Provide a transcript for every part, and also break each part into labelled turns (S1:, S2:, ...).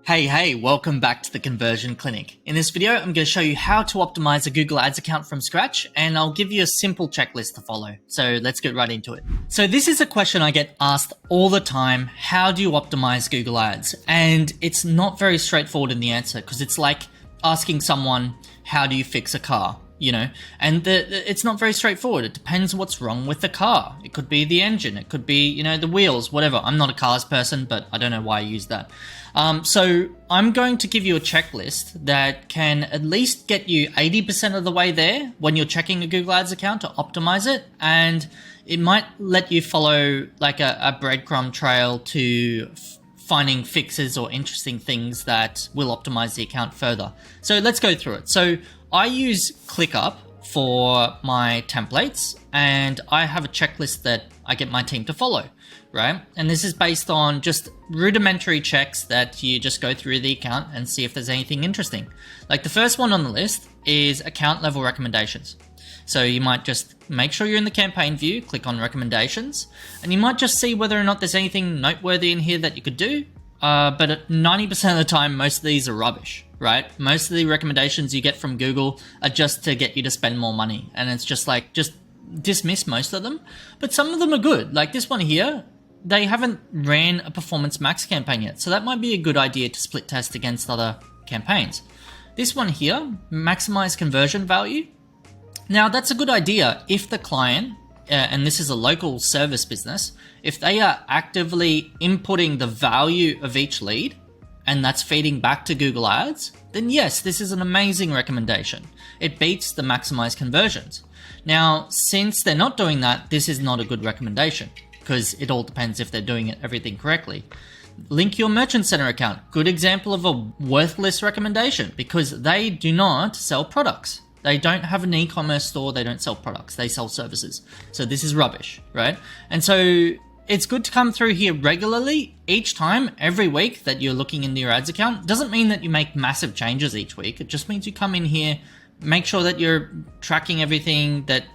S1: Hey, welcome back to the Conversion Clinic. In this video, I'm going to show you how to optimize a Google Ads account from scratch, and I'll give you a simple checklist to follow. So let's get right into it. So this is a question I get asked all the time. How do you optimize Google Ads? And it's not very straightforward in the answer because it's like asking someone, how do you fix a car? You know, and it's not very straightforward. It depends what's wrong with the car. It could be the engine, it could be, you know, the wheels, whatever. I'm not a cars person, but I don't know why I use that. So I'm going to give you a checklist that can at least get you 80% of the way there when you're checking a Google Ads account to optimize it. And it might let you follow like a breadcrumb trail to finding fixes or interesting things that will optimize the account further. So let's go through it. So I use ClickUp for my templates, and I have a checklist that I get my team to follow, right? And this is based on just rudimentary checks that you just go through the account and see if there's anything interesting. Like the first one on the list is account level recommendations. So you might just make sure you're in the campaign view, click on recommendations, and you might just see whether or not there's anything noteworthy in here that you could do. But at 90% of the time, most of these are rubbish, right? Most of the recommendations you get from Google are just to get you to spend more money. And it's just like, just dismiss most of them. But some of them are good. Like this one here, they haven't ran a Performance Max campaign yet. So that might be a good idea to split test against other campaigns. This one here, maximize conversion value. Now that's a good idea if the client, and this is a local service business, if they are actively inputting the value of each lead and that's feeding back to Google Ads, then yes, this is an amazing recommendation. It beats the maximize conversions. Now, since they're not doing that, this is not a good recommendation because it all depends if they're doing everything correctly. Link your Merchant Center account. Good example of a worthless recommendation because they do not sell products. They don't have an e-commerce store. They don't sell products. They sell services. So this is rubbish, right? And so it's good to come through here regularly each time, every week that you're looking into your ads account. Doesn't mean that you make massive changes each week. It just means you come in here, make sure that you're tracking everything, that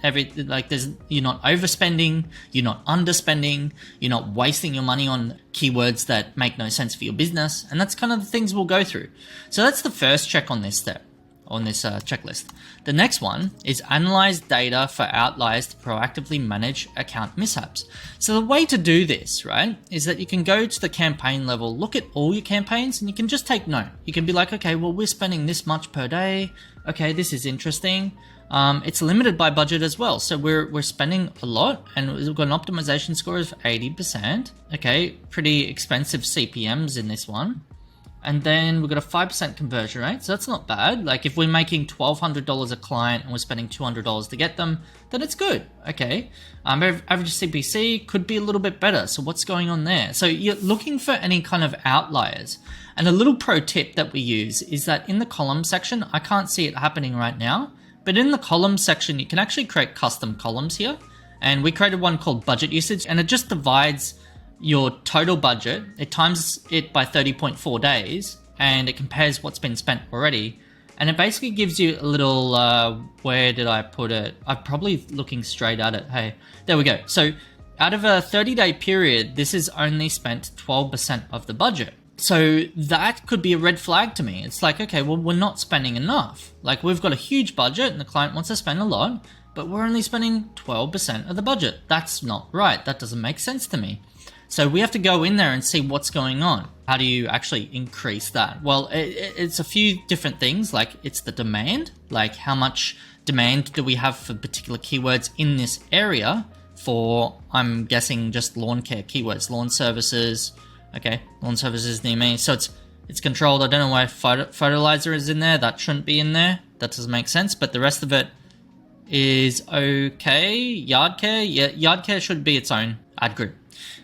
S1: you're not overspending, you're not underspending, you're not wasting your money on keywords that make no sense for your business. And that's kind of the things we'll go through. So that's the first check on this step. On this checklist. The next one is analyze data for outliers to proactively manage account mishaps. So the way to do this, right, is that you can go to the campaign level, look at all your campaigns, and you can just take note. You can be like, okay, well, we're spending this much per day. Okay, this is interesting. It's limited by budget as well. So we're spending a lot and we've got an optimization score of 80%. Okay, pretty expensive CPMs in this one. And then we've got a 5% conversion rate. So that's not bad. Like if we're making $1,200 a client and we're spending $200 to get them, then it's good. Okay. Average CPC could be a little bit better. So what's going on there? So you're looking for any kind of outliers. And a little pro tip that we use is that in the column section, I can't see it happening right now, but in the column section, you can actually create custom columns here. And we created one called budget usage, and it just divides your total budget, it times it by 30.4 days, and it compares what's been spent already. And it basically gives you a little, where did I put it? I'm probably looking straight at it. Hey, there we go. So out of a 30-day period, this is only spent 12% of the budget. So that could be a red flag to me. It's like, okay, well, we're not spending enough. Like we've got a huge budget and the client wants to spend a lot, but we're only spending 12% of the budget. That's not right. That doesn't make sense to me. So we have to go in there and see what's going on. How do you actually increase that? Well, it's a few different things. Like it's the demand, like how much demand do we have for particular keywords in this area for, I'm guessing, just lawn care keywords, lawn services. Okay, lawn services near me. So it's controlled. I don't know why fertilizer is in there. That shouldn't be in there. That doesn't make sense. But the rest of it is okay. Yard care. Yeah, yard care should be its own ad group.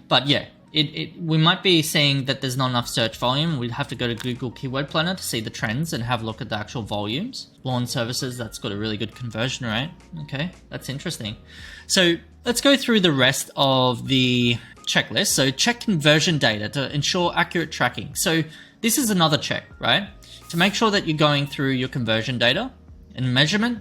S1: But yeah, we might be seeing that there's not enough search volume. We'd have to go to Google Keyword Planner to see the trends and have a look at the actual volumes. Lawn services, that's got a really good conversion rate. Okay, that's interesting. So let's go through the rest of the checklist. So check conversion data to ensure accurate tracking. So this is another check, right? To make sure that you're going through your conversion data and measurement,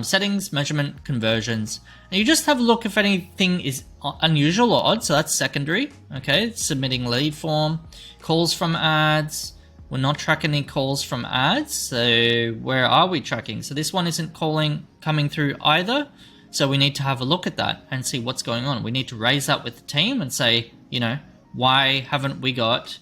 S1: settings, measurement, conversions. And you just have a look if anything is unusual or odd. So that's secondary. Okay, submitting lead form, calls from ads, We're not tracking any calls from ads. So where are we tracking? So this one isn't coming through either. So we need to have a look at that and see what's going on. We need to raise that with the team and say, you know, why haven't we got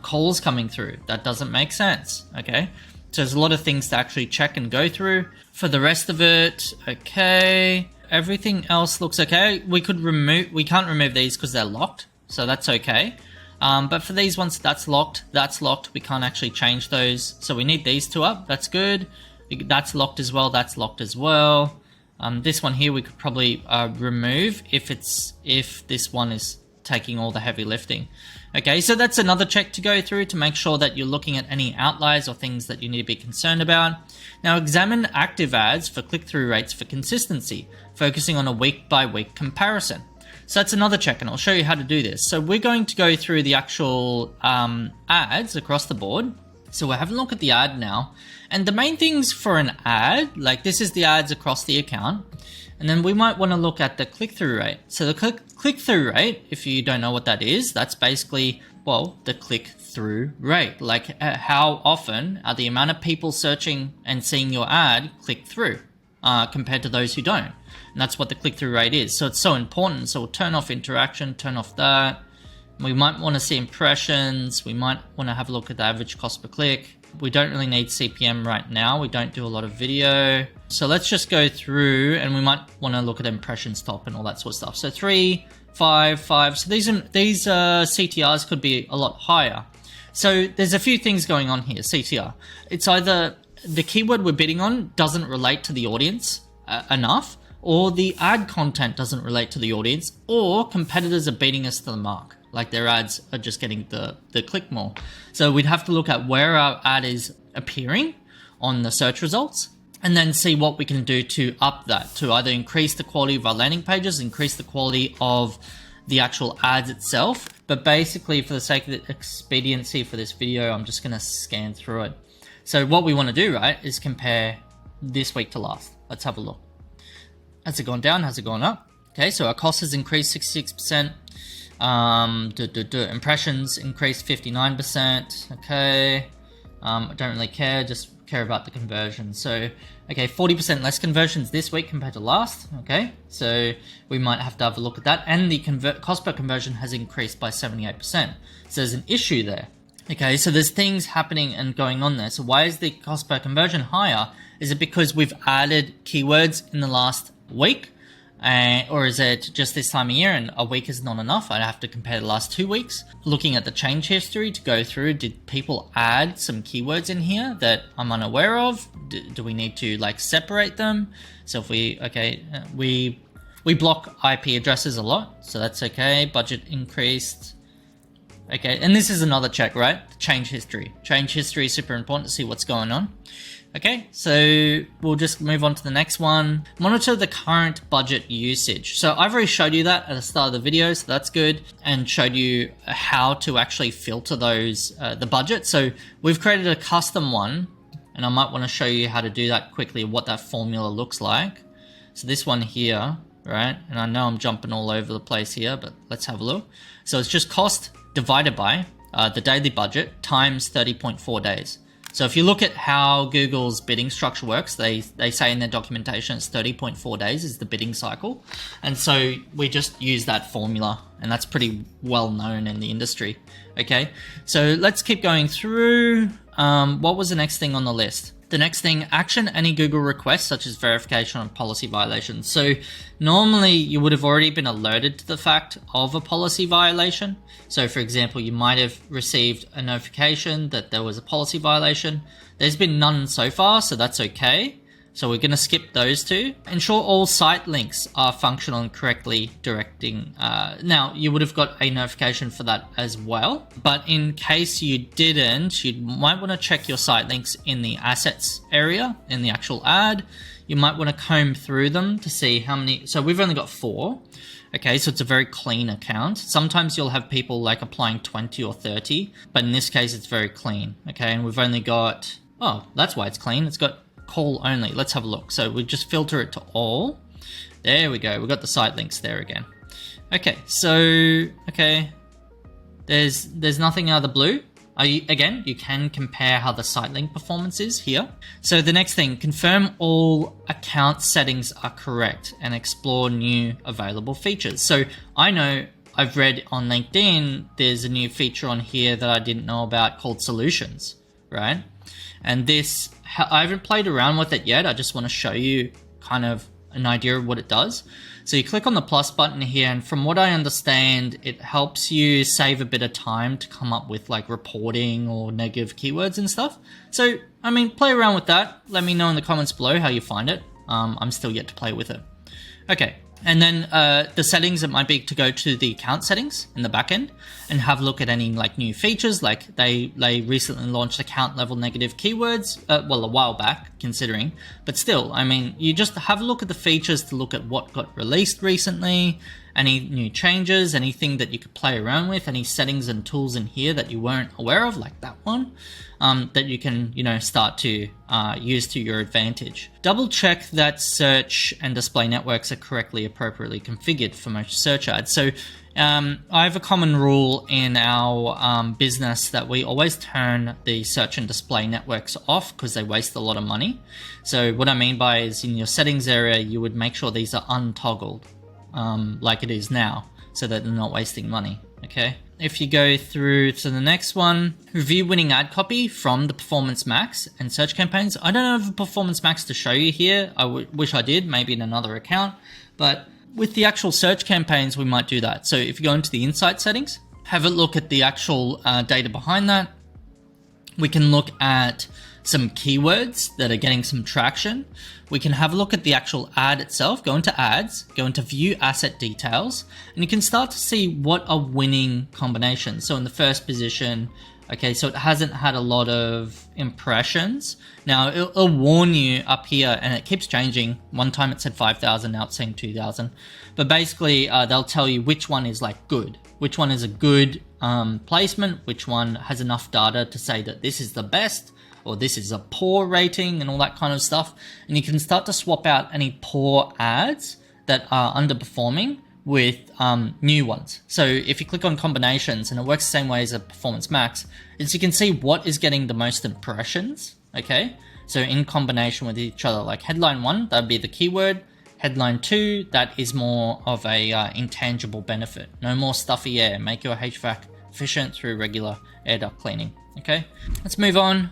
S1: calls coming through? That doesn't make sense. Okay. So there's a lot of things to actually check and go through. For the rest of it, okay. Everything else looks okay. We can't remove these because they're locked. So that's okay. But for these ones, that's locked. We can't actually change those. So we need these two up. That's good. That's locked as well. That's locked as well. This one here we could probably remove if this one is taking all the heavy lifting. Okay, so that's another check to go through to make sure that you're looking at any outliers or things that you need to be concerned about. Now examine active ads for click-through rates for consistency, focusing on a week-by-week comparison. So that's another check, and I'll show you how to do this. So we're going to go through the actual ads across the board. So we're having a look at the ad now. And the main things for an ad, like this is the ads across the account. And then we might want to look at the click-through rate. So the click-through rate, if you don't know what that is, that's basically, well, the click-through rate. Like how often are the amount of people searching and seeing your ad click through compared to those who don't. And that's what the click-through rate is. So it's so important. So we'll turn off interaction, turn off that. We might want to see impressions. We might want to have a look at the average cost per click. We don't really need CPM right now. We don't do a lot of video. So let's just go through, and we might want to look at impressions top and all that sort of stuff. So 3, 5, 5. So these CTRs could be a lot higher. So there's a few things going on here. CTR. It's either the keyword we're bidding on doesn't relate to the audience enough, or the ad content doesn't relate to the audience, or competitors are beating us to the mark. Like their ads are just getting the click more. So we'd have to look at where our ad is appearing on the search results, and then see what we can do to up that, to either increase the quality of our landing pages, increase the quality of the actual ads itself. But basically, for the sake of the expediency for this video, I'm just going to scan through it. So what we want to do, right, is compare this week to last. Let's have a look. Has it gone down? Has it gone up? Okay, so our cost has increased 66%. Impressions increased 59%. Okay, I don't really care, just care about the conversion. So okay, 40% less conversions this week compared to last. Okay, so we might have to have a look at that. And the cost per conversion has increased by 78%. So there's an issue there. Okay, so there's things happening and going on there. So why is the cost per conversion higher? Is it because we've added keywords in the last week? Or is it just this time of year and a week is not enough? I'd have to compare the last 2 weeks. Looking at the change history to go through, did people add some keywords in here that I'm unaware of? Do we need to like separate them? So if we block IP addresses a lot, so that's okay. Budget increased. Okay, and this is another check, right? Change history. Change history is super important to see what's going on. Okay, so we'll just move on to the next one. Monitor the current budget usage. So I've already showed you that at the start of the video, so that's good, and showed you how to actually filter those, the budget. So we've created a custom one, and I might want to show you how to do that quickly, what that formula looks like. So this one here, right? And I know I'm jumping all over the place here, but let's have a look. So it's just cost divided by the daily budget times 30.4 days. So if you look at how Google's bidding structure works, they say in their documentation it's 30.4 days is the bidding cycle. And so we just use that formula, and that's pretty well known in the industry. Okay, so let's keep going through. What was the next thing on the list? The next thing, action any Google requests such as verification or policy violations. So normally you would have already been alerted to the fact of a policy violation. So for example, you might have received a notification that there was a policy violation. There's been none so far, so that's okay. So we're going to skip those two. Ensure all site links are functional and correctly directing. Now, you would have got a notification for that as well. But in case you didn't, you might want to check your site links in the assets area, in the actual ad. You might want to comb through them to see how many. So we've only got 4. Okay, so it's a very clean account. Sometimes you'll have people like applying 20 or 30, but in this case, it's very clean. Okay, and we've only got, oh, that's why it's clean. It's got call only. Let's have a look. So we just filter it to all. There we go. We've got the site links there again. Okay, so, okay. There's nothing out of the blue. Again, you can compare how the site link performance is here. So the next thing, confirm all account settings are correct and explore new available features. So I know I've read on LinkedIn, there's a new feature on here that I didn't know about called solutions, right? And this, I haven't played around with it yet. I just want to show you kind of an idea of what it does. So you click on the plus button here, and from what I understand, it helps you save a bit of time to come up with like reporting or negative keywords and stuff. So, I mean, play around with that. Let me know in the comments below how you find it. I'm still yet to play with it. Okay. And then the settings, it might be to go to the account settings in the back end and have a look at any like new features. Like they recently launched account level negative keywords, well, a while back considering, but still, I mean, you just have a look at the features to look at what got released recently, any new changes, anything that you could play around with, any settings and tools in here that you weren't aware of, like that one, that you can, you know, start to use to your advantage. Double check that search and display networks are correctly, appropriately configured for most search ads. So I have a common rule in our business that we always turn the search and display networks off because they waste a lot of money. So what I mean by is in your settings area, you would make sure these are untoggled like it is now so that they're not wasting money. Okay. If you go through to the next one, review winning ad copy from the Performance Max and search campaigns. I don't have a Performance Max to show you here. I wish I did, maybe in another account, but with the actual search campaigns, we might do that. So if you go into the insight settings, have a look at the actual data behind that. We can look at some keywords that are getting some traction. We can have a look at the actual ad itself, go into ads, go into view asset details, and you can start to see what are winning combinations. So in the first position, okay, so it hasn't had a lot of impressions. Now it'll warn you up here, and it keeps changing. One time it said 5,000, now it's saying 2,000. But basically they'll tell you which one is like good, which one is a good placement, which one has enough data to say that this is the best, or this is a poor rating and all that kind of stuff. And you can start to swap out any poor ads that are underperforming with new ones. So if you click on combinations, and it works the same way as a Performance Max, is you can see what is getting the most impressions, okay? So in combination with each other, like headline 1, that'd be the keyword. Headline 2, that is more of a intangible benefit. No more stuffy air. Make your HVAC efficient through regular air duct cleaning. Okay, let's move on.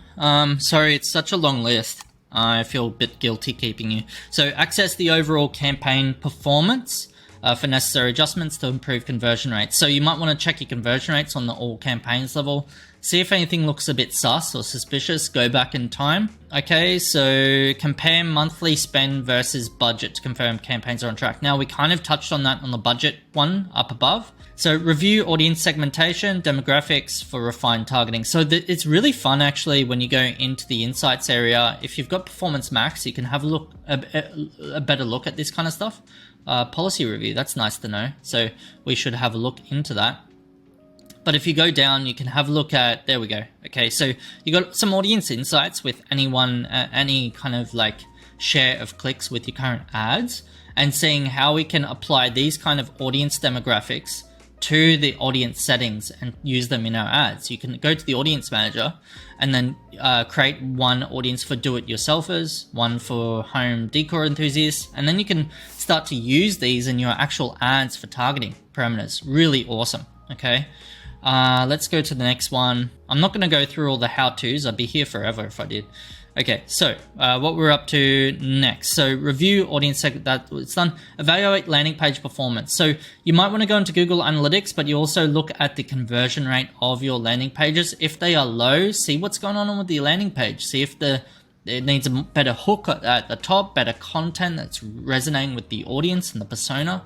S1: Sorry, it's such a long list. I feel a bit guilty keeping you. So access the overall campaign performance for necessary adjustments to improve conversion rates. So you might want to check your conversion rates on the all campaigns level. See if anything looks a bit sus or suspicious, go back in time. Okay, so compare monthly spend versus budget to confirm campaigns are on track. Now we kind of touched on that on the budget one up above. So review audience segmentation, demographics for refined targeting. So it's really fun actually when you go into the insights area. If you've got Performance Max, you can have a look, a better look at this kind of stuff. Policy review, that's nice to know. So we should have a look into that. But if you go down, you can have a look at, there we go. Okay, so you got some audience insights with anyone, any kind of like share of clicks with your current ads, and seeing how we can apply these kind of audience demographics to the audience settings and use them in our ads. You can go to the audience manager and then create one audience for do-it-yourselfers, one for home decor enthusiasts, and then you can start to use these in your actual ads for targeting parameters. Really awesome, okay? Let's go to the next one. I'm not going to go through all the how-tos. I'd be here forever if I did. Okay, so what we're up to next. So review audience, that it's done. Evaluate landing page performance. So you might want to go into Google Analytics, but you also look at the conversion rate of your landing pages. If they are low, see what's going on with the landing page. See if it needs a better hook at the top, better content that's resonating with the audience and the persona.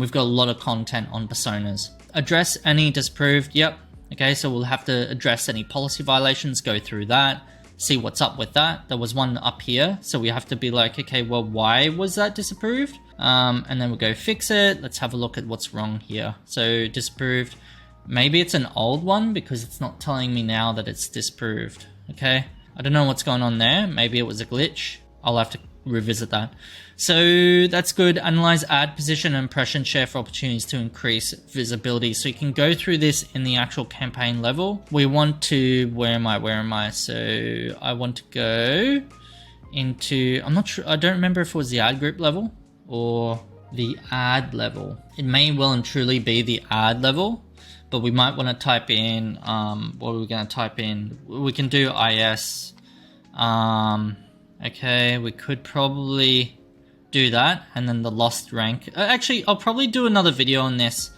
S1: We've got a lot of content on personas. Address any disapproved. Yep. Okay, so we'll have to address any policy violations, go through that, see what's up with that. There was one up here, so we have to be like, okay, well, why was that disapproved? And then we'll go fix it. Let's have a look at what's wrong here. So disapproved. Maybe it's an old one because it's not telling me now that it's disapproved. Okay, I don't know what's going on there. Maybe it was a glitch. I'll have to revisit that. So that's good. Analyze ad position and impression share for opportunities to increase visibility. So you can go through this in the actual campaign level. We want to, where am I? So I want to go into, I'm not sure, I don't remember if it was the ad group level or the ad level. It may well and truly be the ad level, but we might want to type in, what are we going to type in? We can do IS. Okay, we could probably do that, and then the lost rank. Actually, I'll probably do another video on this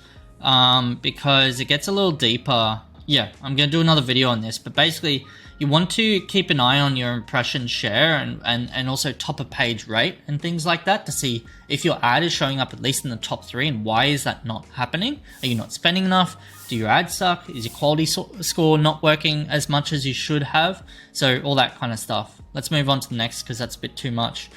S1: because it gets a little deeper. Yeah, I'm going to do another video on this, but basically you want to keep an eye on your impression share and also top of page rate and things like that to see if your ad is showing up at least in the top 3 and why is that not happening? Are you not spending enough? Do your ads suck? Is your quality score not working as much as you should have? So all that kind of stuff. Let's move on to the next because that's a bit too much.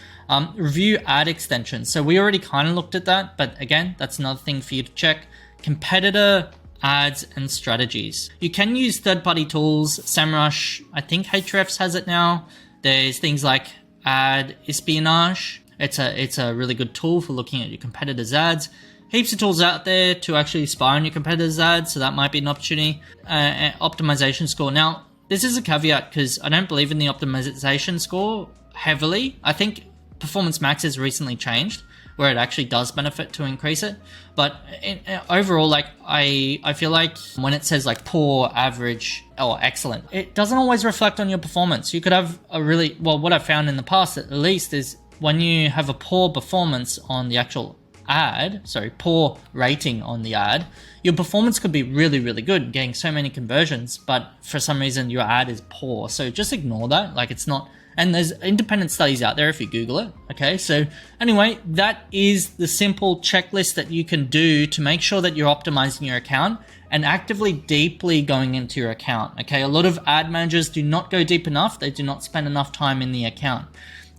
S1: Review ad extensions. So we already kind of looked at that, but again, that's another thing for you to check. Competitor ads and strategies. You can use third-party tools. SEMrush, I think Hrefs has it now. There's things like ad espionage. It's a really good tool for looking at your competitors' ads. Heaps of tools out there to actually spy on your competitors' ads, so that might be an opportunity. Optimization score. Now, this is a caveat because I don't believe in the optimization score heavily. I think Performance Max has recently changed where it actually does benefit to increase it. But overall, like I feel like when it says like poor, average, or excellent, it doesn't always reflect on your performance. You could have a really, well, what I've found in the past at least is when you have a poor performance on the actual ad, sorry, poor rating on the ad, your performance could be really, really good, getting so many conversions, but for some reason your ad is poor. So just ignore that. Like it's not, and there's independent studies out there if you Google it. Okay, so anyway, that is the simple checklist that you can do to make sure that you're optimizing your account and actively deeply going into your account. Okay, a lot of ad managers do not go deep enough. They do not spend enough time in the account.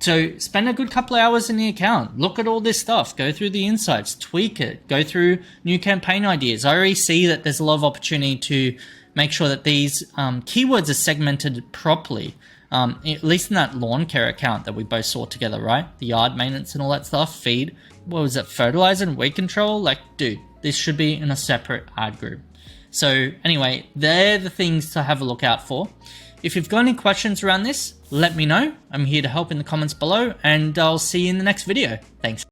S1: So spend a good couple of hours in the account, look at all this stuff, go through the insights, tweak it, go through new campaign ideas. I already see that there's a lot of opportunity to make sure that these keywords are segmented properly, at least in that lawn care account that we both saw together, right? The yard maintenance and all that stuff, feed, what was it, fertilizer and weed control? Like, dude, this should be in a separate ad group. So anyway, they're the things to have a look out for. If you've got any questions around this, let me know. I'm here to help in the comments below, and I'll see you in the next video. Thanks.